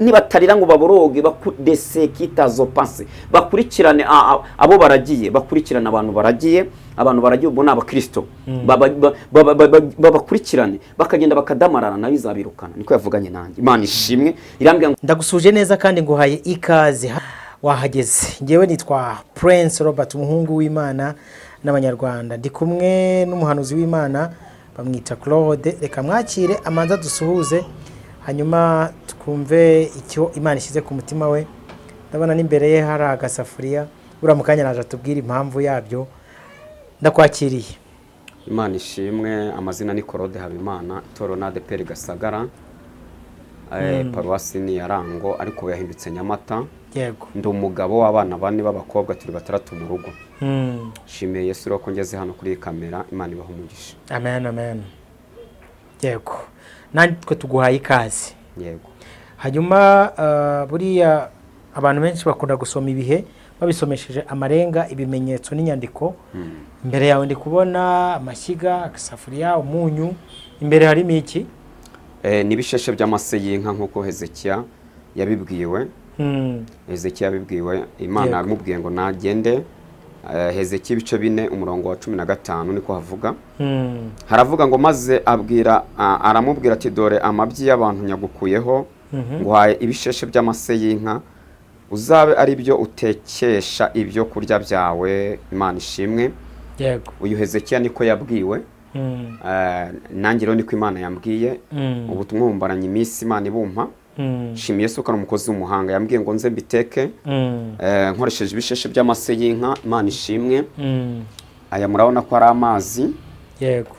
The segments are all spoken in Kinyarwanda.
nibatarira ngo baboroge bakudese kitazo pase bakurikirane abo baragiye bakurikirana abantu baragiye ubu naba Kristo babakurikirane bakagenda bakadamarana nabizabirukana niko yavuganye nanjye. Imana ishimwe irambwira ngo ndagusuje neza kandi nguhaye ikaze wahageze. Ngewe nitwa Prince Robert umuhungu w'Imana n'abanyarwanda, ndi kumwe n'umuhanuzi w'Imana bamwita Claude. Reka mwakire amanza dusuhuze hanyuma tukumve icyo Imana ishyize ku mutima we. Ndabona n'imbere ye hari agasafuriya, uramukanya naje atubwira impamvu yabyo. Ndakwakiriye. Imana ishimwe. Amazina ni Claude Habimana, Toronade Peri Gasagara, paruwasi ni Yarango ariko yahindutse Nyamata. Yego. Ndi umugabo w'abana bane b'abakobwa turi batandatu mu rugo. Shimiye Yesu rero ko ngeze hano kuri kamera. Imana ibaho umugisha. Amen amen. Yego. Natwe tuguhaye ikaze. Yego. Hanyuma buriya abantu benshi bakunda gusoma ibihe babisomesheje amarenga, ibimenyetso n'inyandiko. Imbere yawe ndi kubona amashyiga, agasafuriya, umunyu. Imbere harimo iki? Nibisheshe by'amase y'inka nkuko Hezekiya yabibwiwe. Hezekiya yabibwiwe, Imana yamubwiye ngo nagende. Hezekiya ibice 4 umurongo wa 15 niko havuga. Haravuga ngo maze aramubwira ati dore amabyi y'abantu nyagukuyeho nguhaye ibisheshe by'amase y'inka uzabe ari byo utekesha ibyo kurya byawe. Imana ishimwe. Yego. Uyu Hezekiya niko yabwiwe. Nanjye rero niko Imana yambwiye. Ubutumwa bumbaranye iminsi Imana ibumpa. Shimiye Yesu ko umukozi w'umuhanga yambwiye ngo nze mbiteke nkoresheje ibisheshe by'amase y'inka. Imana ishimwe. Aya murabona ko ari amazi. Yego.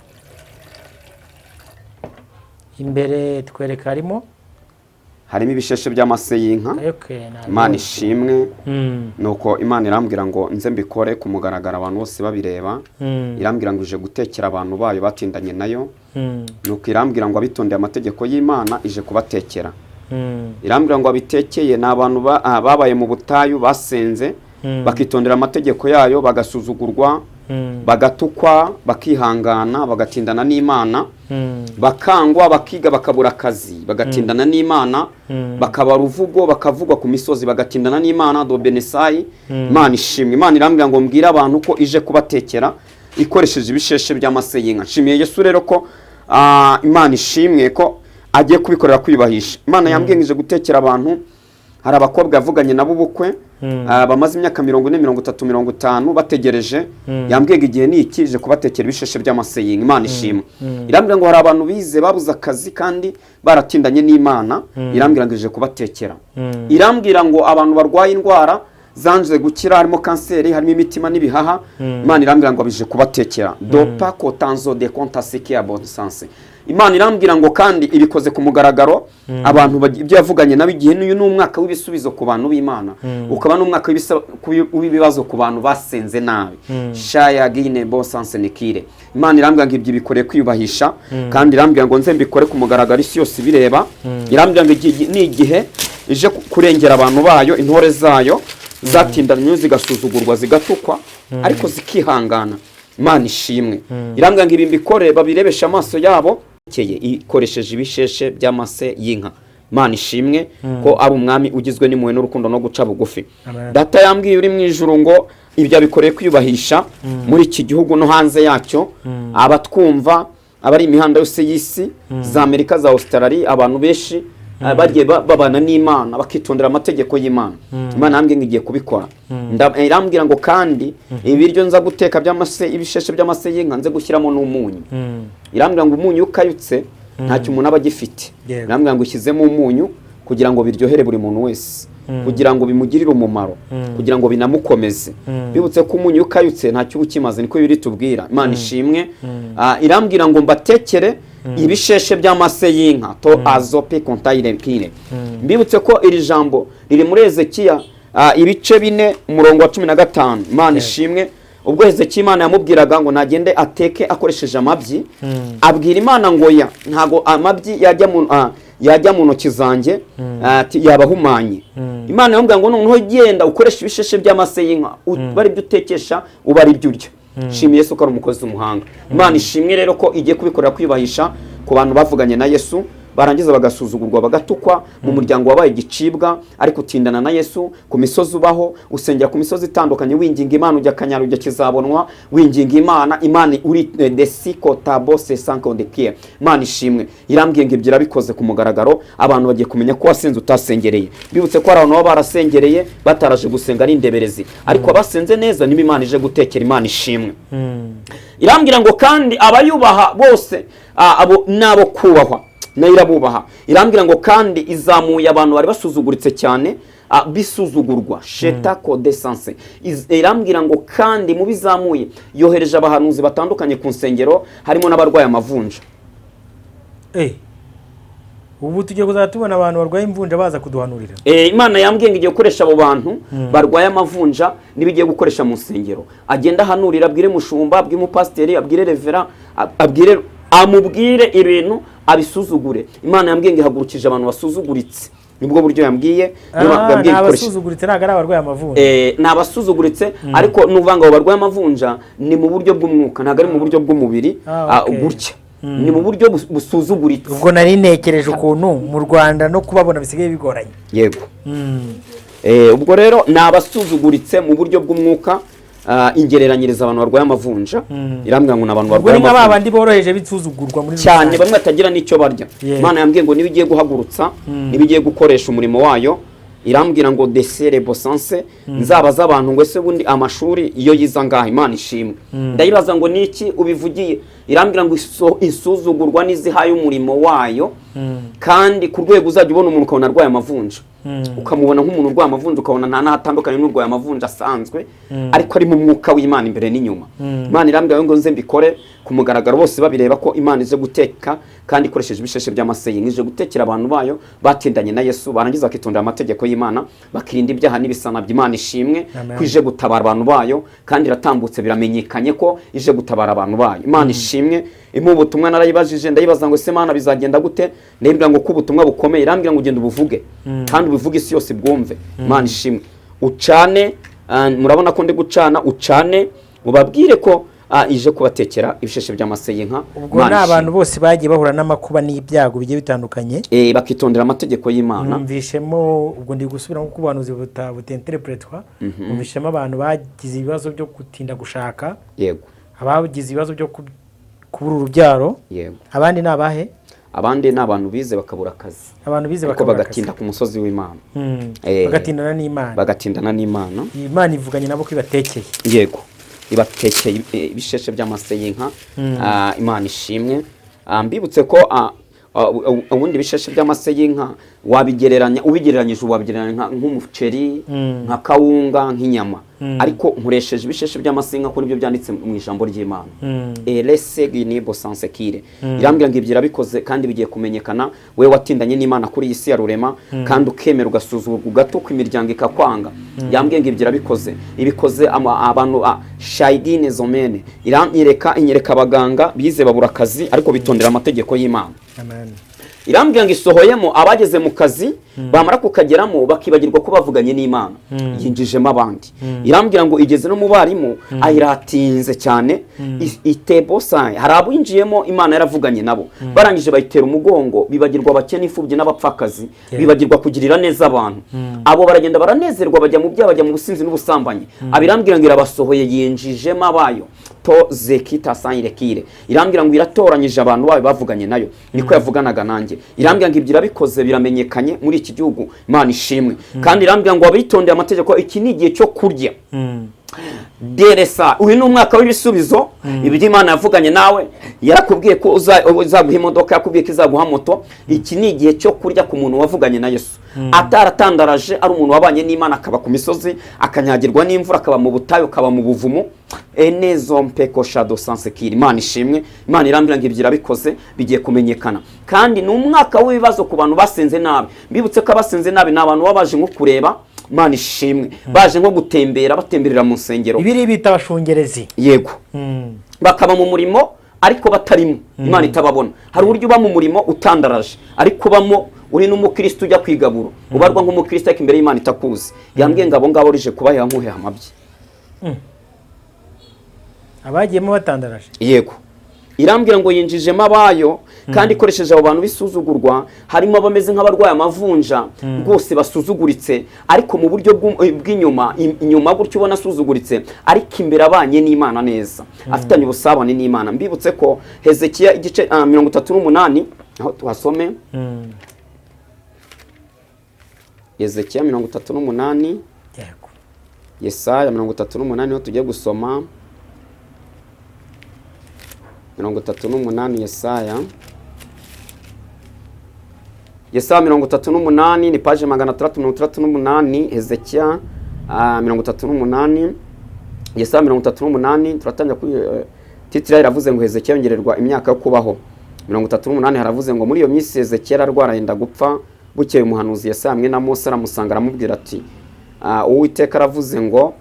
Imbere twereka harimo ibisheshe by'amase y'inka. Imana ishimwe. Nuko Imana irambwira ngo nze mbikore ku mugaragara abantu bose babireba. Irambwira ngo ije gutekera abantu bayo batindanye nayo. Nuko irambwira ngo abitondeye amategeko y'Imana ije kubatekera. Irambwira ngo abitekeye n'abantu babaye mu butayu basenze bakitondera amategeko yayo, bagasuzugurwa, bagatukwa, bakihangana, bagatindana n'Imana, bakangwa, bakiga, bakabura akazi, bagatindana n'Imana, bakaba ruvugo, bakavugwa ku misozi, bagatindana n'Imana do benesayi. Imana ishimwe. Imana irambwira ngo mbwira abantu ko ije kubatekera ikoresheje ibisheshe by'amase y'inka. Nshimiye Yesu rero ko Imana ishimwe ko agiye kubikorera kwibahisha. Imana yambwiye ngije gutekera abantu. Hari abakobwa yavuganye nabo ubukwe bamaze imyaka 40 30 50 bategereje. Yambwiye igihe nikije kubatekera ibisheshe by'amase y'inka. Imana ishimwe. Irambwira ngo hari abantu bize babuze akazi kandi baratindanye n'Imana. Irambwira ngije kubatekera. Irambwira ngo abantu barwaye indwara zanje gukira, harimo kanseri, harimo imitima n'ibihaha. Imana irambwira ngo bije kubatekera. Dopa kotanzo de contasiki ya bon sens. Imana irambwira ngo kandi ibikoze ku mugaragaro. Abantu ibyo yavuganye nabi igihe n'uyu n'umwaka w'ibisubizo ku bantu b'Imana. Ukaba n'umwaka w'ibibazo ku bantu basenze nabi. Shaya gine bon sens nikire. Imana irambwira ngo ibyo bikoreye kwiyubahisha kandi irambwira ngo nze mbikore ku mugaragaro isi yose bireba. Irambwira ngo ni igihe ije kurengera abantu bayo, intore zayo zatindanye zigasuzugurwa zigatukwa ariko zikihangana. Imana ishimwe. Irambwira ngo ibi mbikore babirebesha amaso yabo ikoresheje ibisheshe by'amase y'inka. Imana ishimwe ko ari umwami ugizwe n'impuhwe n'urukundo no guca bugufi. Data yambwiye uri mu ijuru ngo ibyo bikoreye kwiyubahisha muri iki gihugu no hanze yacyo. Abatwumva abari imihanda yose y'isi, za Amerika, za Australia, abantu benshi bagiye babana n'Imana bakitondera amategeko y'Imana. Imana yambwiye ngo igiye kubikora. Irambwira ngo kandi ibiryo nza guteka by'amase ibisheshe by'amase y'inka nze gushyiramo n'umunyu. Irambwira ngo umunyu ukayutse ntacyo umuntu aba agifite. Irambwira ngo ushyizemo umunyu kugira ngo biryohere buri muntu wese, kugira ngo bimugirire umumaro, kugira ngo binamukomeze. Bibutse ko umunyu ukayutse ntacyo ukimaze, niko biri tubwira. Imana ishimwe. Irambwira ngo mbatekere ibisheshe by'amase y'inka to azope kontayire. Mbibutse ko iri jambo riri muri Hezekiya ibice 4 umurongo wa 15. Imana ishimwe. Ubwo Hezekiya Imana yamubwiraga ngo nagende ateke akoresheje amabyi, abwira Imana ngo ntago amabyi yajya mu ntoki zanjye yabahumanye. Imana yambwira ngo noneho genda ukoresha ibisheshe by'amase y'inka bari byo utekesha ubari byo urya. Shimiye Yesu ko ari umukozi w'umuhanga. Imana ishimwe rero ko igiye kubikorera kwibahisha ku bantu bavuganye na Yesu, barangiza bagasuzugurwa bagatukwa mu muryango wabaye igicibwa, ariko utindana na Yesu ku misozi ubaho, usengera ku misozi itandukanye winginga Imana, ujya Kanyaru ujya Kizabonwa winginga Imana uri desiko tabose sanko de pied. Imana ishimwe irambwiye ngo ibyo irabikoze ku mugaragaro, abantu bagiye kumenya ko wasenze utasengereye. Bibutse ko hari abantu baba barasengereye bataraje gusenga ari indeberezi, ariko abasenze neza niba Imana ije gutekera. Imana ishimwe irambwira ngo kandi abayubaha bose abo nabo kubahwa nayo irabubaha. Irambwira ngo kandi izamuye abantu bari basuzuguritse cyane bisuzugurwa sheta kodesanse. Irambwira ngo kandi mu bizamuye yohereje abahanuzi batandukanye ku nsengero, harimo n'abarwaye amavunja. Ubu tugiye kuzatubona abantu barwaye imvunja baza kuduhanurira. Imana yambwiye ngo igiye gukoresha abo bantu barwaye amavunja nibigiye gukoresha mu nsengero, agenda hanurira, abwire mushumba, abwire umupasiteri, abwire revera, amubwire ibintu abisuzugure. Imana yambwiye ngo ihagurukije abantu basuzuguritse, nibwo buryo yambwiye. Abasuzuguritse ntago ari abarwaye amavunja, ni abasuzuguritse, ariko nuvanga abo barwaye amavunja ni mu buryo bw'umwuka, ntago ari mu buryo bw'umubiri gutya, ni mu buryo busuzuguritse. Ubwo nari nekereje ukuntu mu Rwanda no kubabona bisigaye bigoranye. Yego. Ubwo rero ni abasuzuguritse mu buryo bw'umwuka, ingereranyiriza abantu barwaye amavunja. Irambwira ngo n'abantu barwaye amavunja, ubwo babandi boroheje bisuzugurwa muri cyane, bamwe batagira n'icyo barya. Imana yambwiye ngo nibigiye guhagurutsa, nibigiye gukoresha umurimo wayo. Irambwira ngo desere bosanse nzabaza abantu ngo ese bundi amashuri iyo yiza ngaha. Imana ishimwe ndayibaza ngo niki ubivugiye. Irambwira ngo isuzugurwa n'izihaye umurimo wayo, kandi ku rwego uzajya ubona umuntu ukabona arwaye amavunja, ukamubona nk'umuntu urwaye amavunja ukabona nta nahatandukanye n'urwaye amavunja asanzwe, ariko ari mu mwuka w'Imana imbere n'inyuma. Imana irambwira ngo nze mbikore ku mugaragaro, bose babireba ko Imana ije guteka kandi ikoresheje ibisheshe by'amaseyi, ije gutekera abantu bayo batindanye na Yesu, barangiza bakitondera amategeko y'Imana, bakirinda ibyaha n'ibisana by'Imana ishimwe ko ije gutabara abantu bayo, kandi iratambutse biramenyekanye ko ije gutabara abantu bayo. Imana ishimwe. Imu butumwa narayibajije ndayibaza ngo ese Imana bizagenda gute? Ndabwira ngo ko ubutumwa bukomeye. Irambwira ngo ugende ubuvuge, kandi ubivuge isi yose bwumve. Imana ishimwe ucane, murabona ko ndi gucana, ucane ubabwire ko ije kubatekera ibisheshe by'amaseyi nka. Ubwo n'abantu bose bagiye bahura n'amakuba n'ibyago bigiye bitandukanye, bakitondera amategeko y'Imana. Numvishemo, ubwo ndi gusubira nko kubanuzi butenterepretwa, numvishemo abantu bagize ibibazo byo gutinda gushaka. Yego. Abagize ibibazo byo kubura urubyaro. Yego. Abandi nabahe? Abandi n'abantu bize bakabura akazi. Abantu bize bakabura akazi, bagatinda ku musozi w'Imana. Bagatindana n'Imana. Bagatindana n'Imana. Imana ivuganye nabo ko ibatekeye. Yego. Ibatekeye ibisheshe by'amaseyi nka. Imana ishimwe. Mbibutse ko ubundi bisheshe by'amaseyi nka ubigereranyije wabigereranya nk'umuceri, nka kawunga, nk'inyama, ariko nkoresheje ibisheshe by'amaseyi nka kuri ibyo byanditse mu ijambo ry'Imana. Reseginibo sansekire. Irambwira ngo ibyo irabikoze kandi bigiye kumenyekana, we watindanye n'Imana kuri iyi si ya rurema, kandi ukemera ugasuzugurwa ugatuka imiryango ikakwanga. Yambwiye ngo ibyo irabikoze, ibikoze abantu shayidine zomene. Inyereka abaganga bize babura akazi ariko bitondera amategeko y'Imana. Amen. Irambwira ngo isohoyemo abageze mu kazi, bamara kukageramo bakibagirwa ko bavuganye n'Imana, yinjijemo abandi. Irambwira ngo igeze no mu barimu ahiratinze cyane, itebosa hari abinjiyemo Imana yaravuganye nabo, barangije bayitera umugongo, bibagirwa abakene, imfubyi n'abapfakazi, bibagirwa kugirira neza abantu. Abo baragenda baranezerwa, bajya mu byaha, bajya mu businzi n'ubusambanyi. Abirambwira ngo irabasohoye, yinjijemo abayo to zekita sanyirekire. Irambwira ngo iratoranyije abantu bayo bavuganye nayo, niko yavuganaga nanjye. Irambwira ngo ibyo irabikoze biramenyekanye muri iki gihugu. Imana ishimwe. Kandi irambwira ngo abitondeye amategeko, iki ni igihe cyo kurya. Deresa, uyu ni umwaka w'ibisubizo. Ibyo Imana yavuganye nawe, yarakubwiye ko uzaguha imodoka, yakubwiye ko izaguha moto. Iki ni igihe cyo kurya ku muntu wavuganye na Yesu, ataratandaraje, ari umuntu wabanye n'Imana, akaba ku misozi, akanyagirwa n'imvura, akaba mu butayu, akaba mu buvumo. Enezo mpeko shado sansekiri. Imana ishimwe. Imana irambwira ngo ibyo irabikoze bigiye kumenyekana, kandi ni umwaka w'ibibazo ku bantu basenze nabi. Mbibutse ko abasenze nabi ni abantu babaje nko kureba. Imana ishimwe. Baje nko gutembera, batemberera mu nsengero, ibiri bita abashungerezi. Yego. Bakaba mu murimo ariko batarimo, Imana itababona. Hari uburyo uba mu murimo utandaraje, ariko bamo uri n'umukristo ujya kwigabura, ubarwa nk'umukristo ariko imbere y'Imana itakuzi. Yambwiye ngo abo ngabo rije kubaheha nk'uheha amabyi. Abagiyemo batandaraje. Yego. irambwira ngo yinjijemo abayo kandi ikoresheje abo bantu bisuzugurwa, harimo abameze nk'abarwaye amavunja rwose basuzuguritse, ariko mu buryo bw'inyuma inyuma gutyo ubona asuzuguritse, ariko imbere abanye n'Imana neza, afitanye ubusabane n'Imana. Mbibutse ko Hezekiya igice 38 aho tuhasome, Hezekiya 38, Yesaya 38 niho tugiye gusoma 38 Yesaya 38 ni page 338, Hezekiya 38, Yesaya 38 turatangira kuri titire iravuze ngo Hezekiya yongererwa imyaka yo kubaho. 38 haravuze ngo muri iyo minsi Hezekiya arwara yenda gupfa, bukeye umuhanuzi Yesaya hamwe na Mose aramusanga aramubwira ati Uwiteka aravuze ngo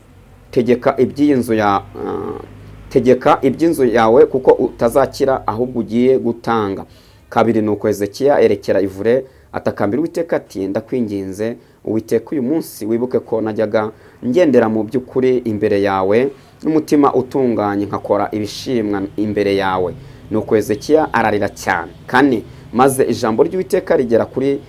tegeka iby'inzu yawe kuko utazakira ahubwo ugiye gutanga. Kabiri nuko Hezekiya erekera ivure atakambira Uwiteka ati ndakwinginze Uwiteka uyu munsi wibuke ko najyaga ngendera mu by'ukuri imbere yawe n'umutima utunganye nkakora ibishimwa imbere yawe. Nuko Hezekiya ararira cyane. Kane maze ijambo ry'Uwiteka rigera kuri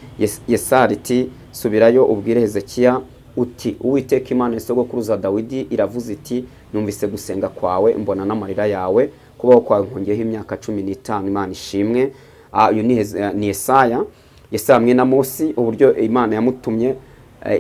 Yesaya riti subirayo ubwire Hezekiya uti Uwiteka Imana y'sogokuruza Dawidi iravuze iti numvise gusenga kwawe mbona n'amarira yawe, kubaho kwawe nkongeyeho imyaka 15. Imana ishimwe. Uyu ni Yesaya hamwe na Mose, uburyo Imana yamutumye.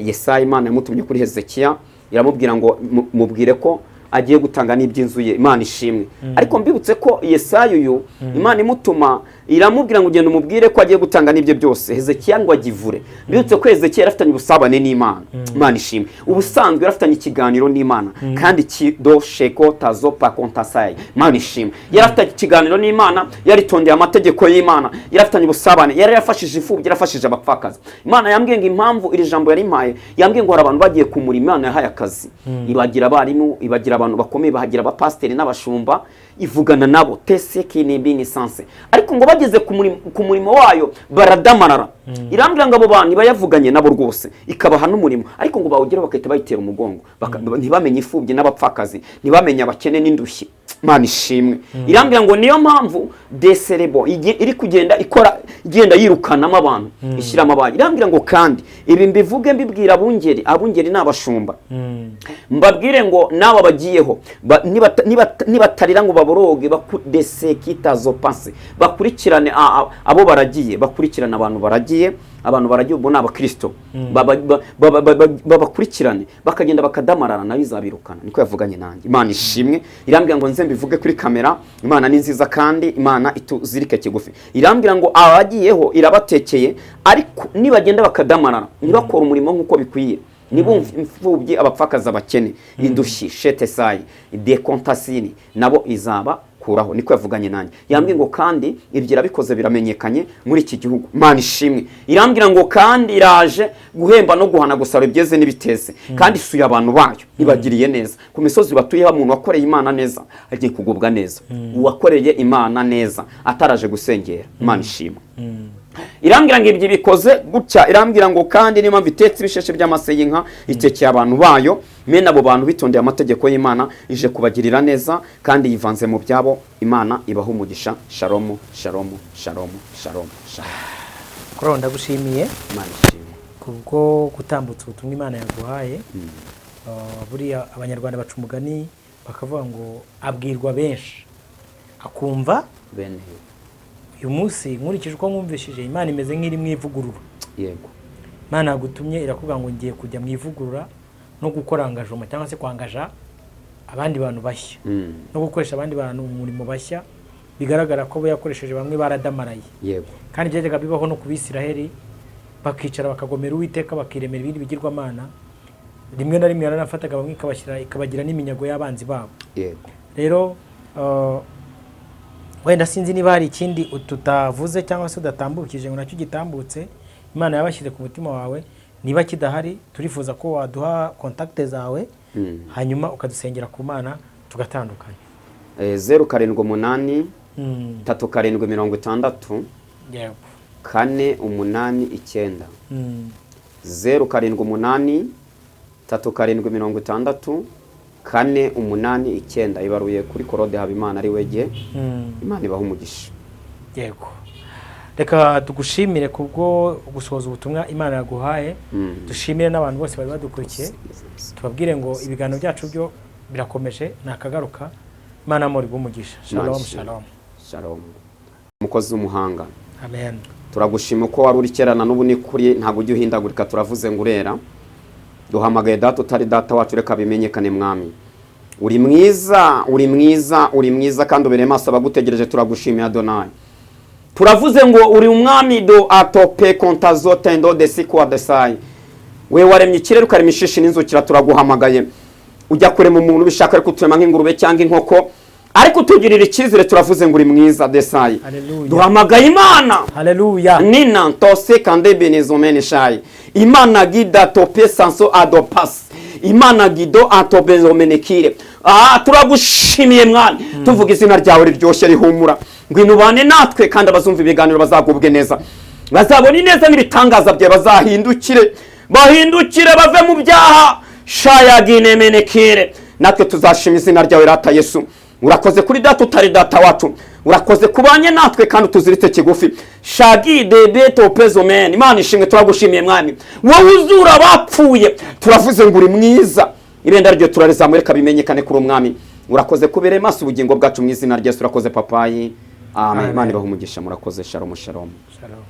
Yesaya Imana yamutumye kuri Hezekiya iramubwira ngo mubwire ko agiye gutanga n'iby'inzu ye. Imana ishimwe. Ariko mbibutse ko Yesaya uyu Imana imutuma iramubwira ngo ugende umubwire ko agiye gutanga n'ibyo byose. Hezekiya ngo agivure. Mbibutse ko Hezekiya yarafitanye ubusabane n'Imana. Imana ishimwe. Ubusanzwe yarafitanye ikiganiro n'Imana kandi kido sheko tazo pa kontasai. Imana ishimwe. Yarafitanye ikiganiro n'Imana, yaritondeye amategeko y'Imana, yarafitanye ubusabane, yari yafashije imfubyi, yarafashije abapfakazi. Imana yambwiye ngo impamvu iri jambo yari impaye, yambwiye ngo hari abantu bagiye kumura Imana yahaye akazi. Ibagira abarimu, ibagira abantu bakomeye, bahagira abapasteri n'abashumba, ivugana nabo teseke n'ibini sanse, ariko ngo bageze ku murimo wayo baradamarara. Irambwira ngo abo bantu bayavuganye nabo rwose ikabaha n'umurimo, ariko ngo bawugera bakahita bayitera umugongo, ntibamenye ifubye n'abapfakazi, ntibamenye abakene n'indushyi. Imana ishimwe. Irambwira ngo niyo mpamvu deserebo iri kugenda ikora, igenda yirukanamo abantu, ishyiramo abantu. Irambwira ngo kandi ibi mbivuge mbibwira abungeri n'abashumba, mbabwire ngo naba bagiyeho nibatarira ngo baboroge desekitazo pase, bakurikirane abo baragiye, bakurikirana abantu baragiye ubu ni abakristo, babakurikirane bakagenda bakadamarara nayo izabirukana. Niko yavuganye nanjye. Imana ishimwe. Irambwira ngo nze mbivuge kuri kamera. Imana ni nziza kandi Imana ituzirike kigufi. Irambwira ngo abagiyeho irabatekeye, ariko nibagenda bakadamarara ntibakora umurimo nk'uko bikwiye, nibumva imfubyi, abapfakaza, abakene, indushyi, shetesayi, dekontasini nabo izaba kuraho. Niko yavuganye nanjye. Yambwiye ngo kandi ibyo irabikoze biramenyekanye muri iki gihugu. Imana ishimwe. Irambwira ngo kandi iraje guhemba no guhana gusara ibyeze n'ibiteze, kandi isuye abantu bayo ibagiriye neza. Ku misozi batuyeho umuntu wakoreye Imana neza agiye kugubwa neza, uwakoreye Imana neza ataraje gusengera. Imana ishimwe. Irambwira ngo ibyo bikoze gutya. Irambwira ngo kandi niyo mpamvu itetse ibisheshe by'amase y'inka, itekeye abantu bayo, mene abo bantu bitondeye amategeko y'Imana ije kubagirira neza kandi yivanze mu byabo. Imana ibaha umugisha. Shalom shalom shalom shalom shalom. Kuri ndagushimiye Imana ishimwe kubwo gutambutsa ubutumwa Imana yaguhaye. Buriya abanyarwanda baca umugani bakavuga ngo abwirwa benshi akumva bene. Uyu munsi nkurikije uko mwumvishije, Imana imeze nk'iri mu ivugurura. Yego. Imana yagutumye irakuvuga ngo ngiye kujya mu ivugurura no gukora angajoma cyangwa se kwangaja abandi bantu bashya, no gukoresha abandi bantu mu murimo bashya. Bigaragara ko yakoresheje bamwe baradamaraye. Yego. Kandi byajyaga bibaho no ku Bisiraheli, bakicara bakagomera Uwiteka, bakiremera ibindi bigirwamana. Rimwe na rimwe yaranafataga bamwe ikabagira n'iminyago y'abanzi babo. Yego. Rero wenda sinzi niba hari ikindi tutavuze cyangwa se udatambukije ngo nacyo gitambutse Imana yabashyize ku mutima wawe. Niba kidahari turifuza ko waduha kontakte zawe, hanyuma ukadusengera ku Mana tugatandukanye. 078 3760 yego 489 078 3760 489 ibaruye kuri Claude Habimana ari wege. Imana ibaha umugisha. Yego, reka tugushimire kubwo gusohoza ubutumwa Imana yaguhaye. Dushimire n'abantu bose bari badukurikiye, tubabwire ngo ibiganiro byacu byo birakomeje nakagaruka. Imana muri bumugisha. Shalom shalom shalom. Umukozi w'umuhanga, amen. Turagushima ko wari urikerana n'ubu ni kuri ntabwo ujye uhindagurika. Turavuze ngo urera, duhamagaye data utari data wacu, reka bimenyekane mwami. Uri mwiza, uri mwiza, uri mwiza kandi ubereye maso abagutegereje. Turagushimiye Adonai. Turavuze ngo uri umwami do atope kontazotendo desikwa desai. We waremye ikirere ukarema ishishi n'inzukira. Turaguhamagaye ujya kurema umuntu bishaka ariko turema nk'ingurube cyangwa inkoko, ariko utugirira icyizere. Turavuze ngo uri mwiza desai. Duhamagaye Imana. Haleluya. Nina ntose kande benezomene shayi. Imana gida tope sanso adopas. Imana gido atobezomenekire. Turagushimiye mwana. Tuvuga izina ryawe riryoshye rihumura. Ngwino ubane natwe kandi abazumva ibiganiro bazagubwe neza. Bazabona ineza n'ibitangaza bye, bazahindukire. Bahindukire bave mu byaha. Shayagine menekire. Natwe tuzashima izina ryawe rata Yesu. Urakoze kuri data utari data wacu. Urakoze kubanye natwe kandi tuziritse kigufi. Shagi de beto pezomen. Imana ishimwe, turagushimiye mwami. Wowe uzura bapfuye. Turavuze ngo uri mwiza. Irenda ryo turarizamu, reka bimenyekane kuri umwami. Urakoze kubere maso ubugingo bwacu mu izina rya Yesu. Urakoze papayi. Amen. Imana ibaha umugisha. Murakoze. Shalom shalom. Shalom.